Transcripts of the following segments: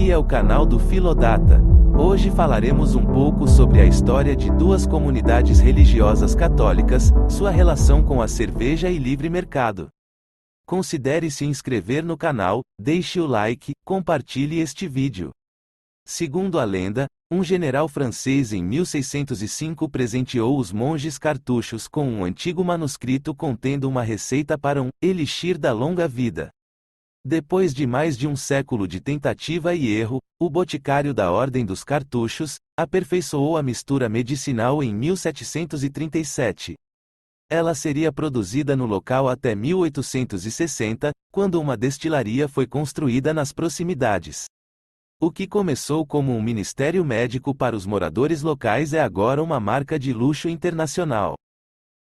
Aqui é o canal do Filodata. Hoje falaremos um pouco sobre a história de duas comunidades religiosas católicas, sua relação com a cerveja e livre mercado. Considere se inscrever no canal, deixe o like, compartilhe este vídeo. Segundo a lenda, um general francês em 1605 presenteou os monges cartuchos com um antigo manuscrito contendo uma receita para um elixir da longa vida. Depois de mais de um século de tentativa e erro, o boticário da Ordem dos Cartuchos aperfeiçoou a mistura medicinal em 1737. Ela seria produzida no local até 1860, quando uma destilaria foi construída nas proximidades. O que começou como um ministério médico para os moradores locais é agora uma marca de luxo internacional.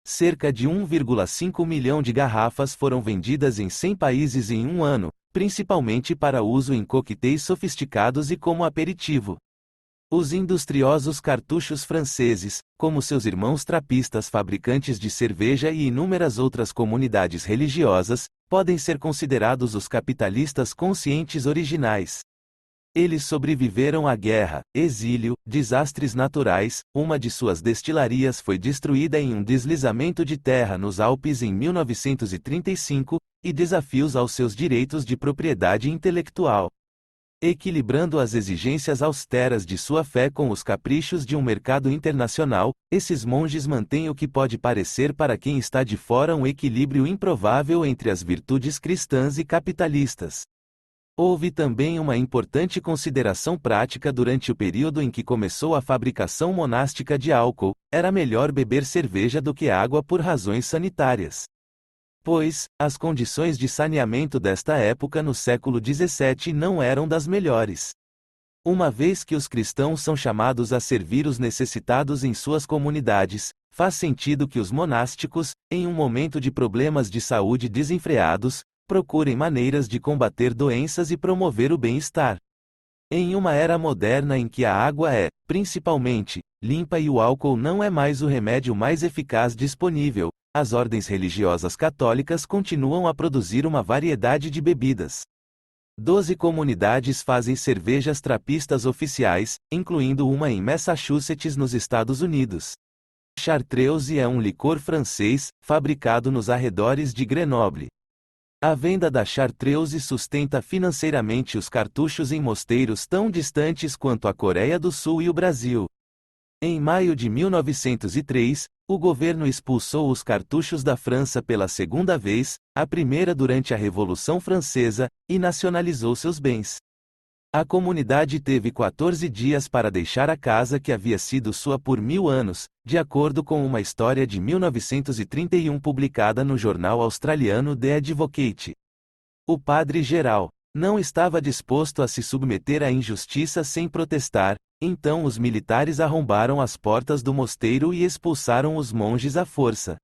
Cerca de 1,5 milhão de garrafas foram vendidas em 100 países em um ano, principalmente para uso em coquetéis sofisticados e como aperitivo. Os industriosos cartuchos franceses, como seus irmãos trapistas fabricantes de cerveja e inúmeras outras comunidades religiosas, podem ser considerados os capitalistas conscientes originais. Eles sobreviveram à guerra, exílio, desastres naturais. Uma de suas destilarias foi destruída em um deslizamento de terra nos Alpes em 1935, e desafios aos seus direitos de propriedade intelectual. Equilibrando as exigências austeras de sua fé com os caprichos de um mercado internacional, esses monges mantêm o que pode parecer para quem está de fora um equilíbrio improvável entre as virtudes cristãs e capitalistas. Houve também uma importante consideração prática durante o período em que começou a fabricação monástica de álcool: era melhor beber cerveja do que água por razões sanitárias. Pois, as condições de saneamento desta época no século XVII não eram das melhores. Uma vez que os cristãos são chamados a servir os necessitados em suas comunidades, faz sentido que os monásticos, em um momento de problemas de saúde desenfreados, procurem maneiras de combater doenças e promover o bem-estar. Em uma era moderna em que a água é, principalmente, limpa e o álcool não é mais o remédio mais eficaz disponível, as ordens religiosas católicas continuam a produzir uma variedade de bebidas. 12 comunidades fazem cervejas trapistas oficiais, incluindo uma em Massachusetts, nos Estados Unidos. Chartreuse é um licor francês, fabricado nos arredores de Grenoble. A venda da Chartreuse sustenta financeiramente os cartuchos em mosteiros tão distantes quanto a Coreia do Sul e o Brasil. Em maio de 1903, o governo expulsou os cartuchos da França pela segunda vez, a primeira durante a Revolução Francesa, e nacionalizou seus bens. A comunidade teve 14 dias para deixar a casa que havia sido sua por 1000 anos, de acordo com uma história de 1931 publicada no jornal australiano The Advocate. O padre-geral não estava disposto a se submeter à injustiça sem protestar, então os militares arrombaram as portas do mosteiro e expulsaram os monges à força.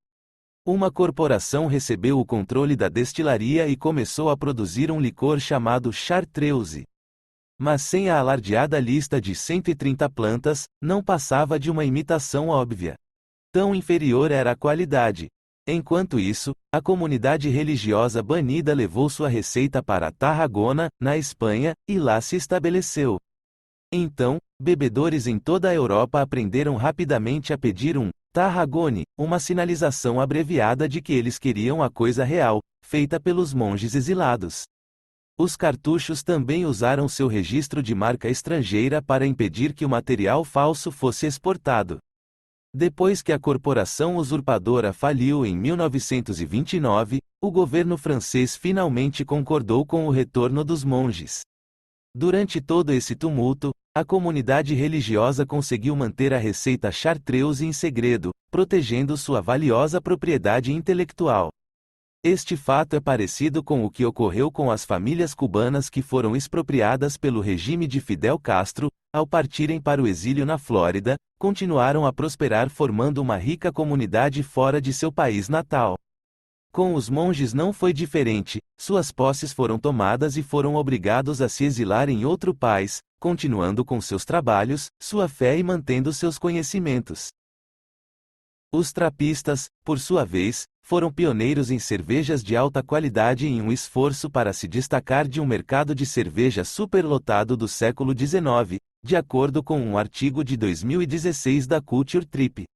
Uma corporação recebeu o controle da destilaria e começou a produzir um licor chamado Chartreuse. Mas sem a alardeada lista de 130 plantas, não passava de uma imitação óbvia. Tão inferior era a qualidade. Enquanto isso, a comunidade religiosa banida levou sua receita para Tarragona, na Espanha, e lá se estabeleceu. Então, bebedores em toda a Europa aprenderam rapidamente a pedir um Tarragone, uma sinalização abreviada de que eles queriam a coisa real, feita pelos monges exilados. Os cartuchos também usaram seu registro de marca estrangeira para impedir que o material falso fosse exportado. Depois que a corporação usurpadora faliu em 1929, o governo francês finalmente concordou com o retorno dos monges. Durante todo esse tumulto, a comunidade religiosa conseguiu manter a receita Chartreuse em segredo, protegendo sua valiosa propriedade intelectual. Este fato é parecido com o que ocorreu com as famílias cubanas que foram expropriadas pelo regime de Fidel Castro. Ao partirem para o exílio na Flórida, continuaram a prosperar formando uma rica comunidade fora de seu país natal. Com os monges não foi diferente, suas posses foram tomadas e foram obrigados a se exilar em outro país, continuando com seus trabalhos, sua fé e mantendo seus conhecimentos. Os trapistas, por sua vez, foram pioneiros em cervejas de alta qualidade em um esforço para se destacar de um mercado de cerveja superlotado do século XIX, de acordo com um artigo de 2016 da Culture Trip.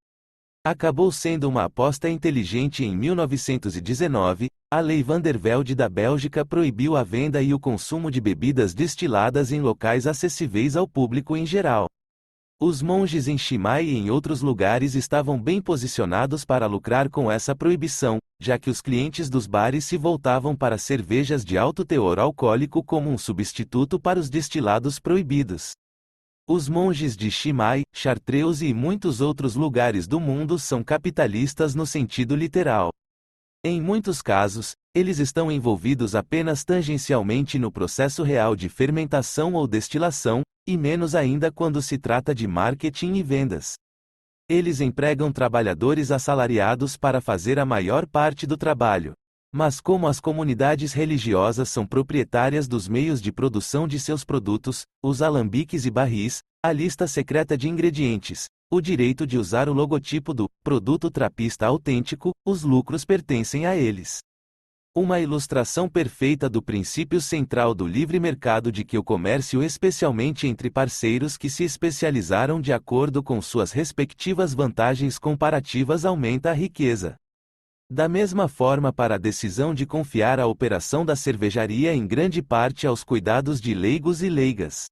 Acabou sendo uma aposta inteligente em 1919, a Lei Van der Velde da Bélgica proibiu a venda e o consumo de bebidas destiladas em locais acessíveis ao público em geral. Os monges em Chimay e em outros lugares estavam bem posicionados para lucrar com essa proibição, já que os clientes dos bares se voltavam para cervejas de alto teor alcoólico como um substituto para os destilados proibidos. Os monges de Chimay, Chartreuse e muitos outros lugares do mundo são capitalistas no sentido literal. Em muitos casos, eles estão envolvidos apenas tangencialmente no processo real de fermentação ou destilação, e menos ainda quando se trata de marketing e vendas. Eles empregam trabalhadores assalariados para fazer a maior parte do trabalho. Mas como as comunidades religiosas são proprietárias dos meios de produção de seus produtos, os alambiques e barris, a lista secreta de ingredientes, o direito de usar o logotipo do produto trapista autêntico, os lucros pertencem a eles. Uma ilustração perfeita do princípio central do livre mercado de que o comércio, especialmente entre parceiros que se especializaram de acordo com suas respectivas vantagens comparativas, aumenta a riqueza. Da mesma forma, para a decisão de confiar a operação da cervejaria em grande parte aos cuidados de leigos e leigas.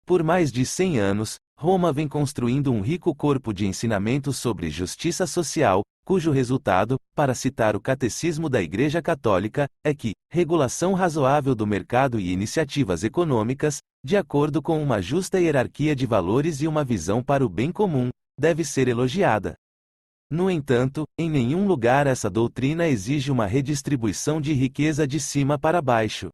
Por mais de 100 anos, Roma vem construindo um rico corpo de ensinamentos sobre justiça social, cujo resultado, para citar o Catecismo da Igreja Católica, é que regulação razoável do mercado e iniciativas econômicas, de acordo com uma justa hierarquia de valores e uma visão para o bem comum, deve ser elogiada. No entanto, em nenhum lugar essa doutrina exige uma redistribuição de riqueza de cima para baixo.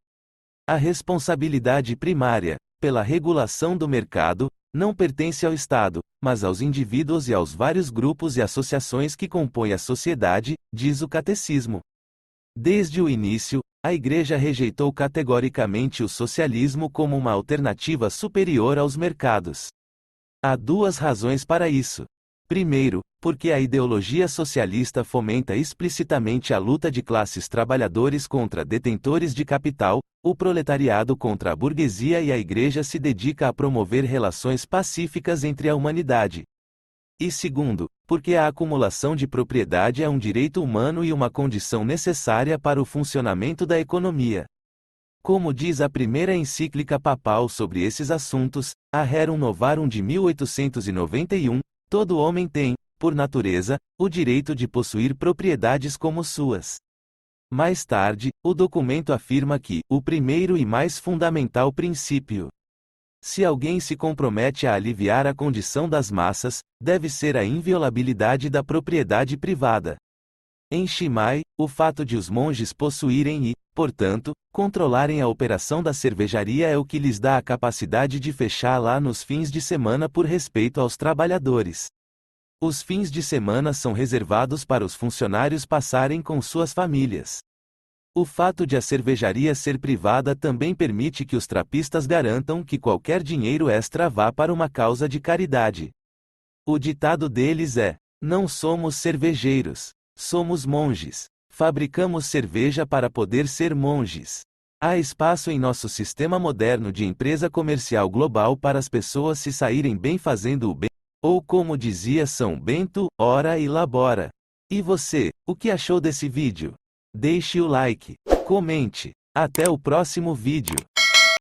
A responsabilidade primária, pela regulação do mercado, não pertence ao Estado, mas aos indivíduos e aos vários grupos e associações que compõem a sociedade, diz o Catecismo. Desde o início, a Igreja rejeitou categoricamente o socialismo como uma alternativa superior aos mercados. Há duas razões para isso. Primeiro, porque a ideologia socialista fomenta explicitamente a luta de classes trabalhadores contra detentores de capital, o proletariado contra a burguesia, e a Igreja se dedica a promover relações pacíficas entre a humanidade. E segundo, porque a acumulação de propriedade é um direito humano e uma condição necessária para o funcionamento da economia. Como diz a primeira encíclica papal sobre esses assuntos, a Rerum Novarum de 1891, todo homem tem, por natureza, o direito de possuir propriedades como suas. Mais tarde, o documento afirma que o primeiro e mais fundamental princípio, se alguém se compromete a aliviar a condição das massas, deve ser a inviolabilidade da propriedade privada. Em Chimay, o fato de os monges possuírem e, portanto, controlarem a operação da cervejaria é o que lhes dá a capacidade de fechar lá nos fins de semana por respeito aos trabalhadores. Os fins de semana são reservados para os funcionários passarem com suas famílias. O fato de a cervejaria ser privada também permite que os trapistas garantam que qualquer dinheiro extra vá para uma causa de caridade. O ditado deles é: não somos cervejeiros, somos monges. Fabricamos cerveja para poder ser monges. Há espaço em nosso sistema moderno de empresa comercial global para as pessoas se saírem bem fazendo o bem. Ou como dizia São Bento, ora e labora. E você, o que achou desse vídeo? Deixe o like, comente. Até o próximo vídeo.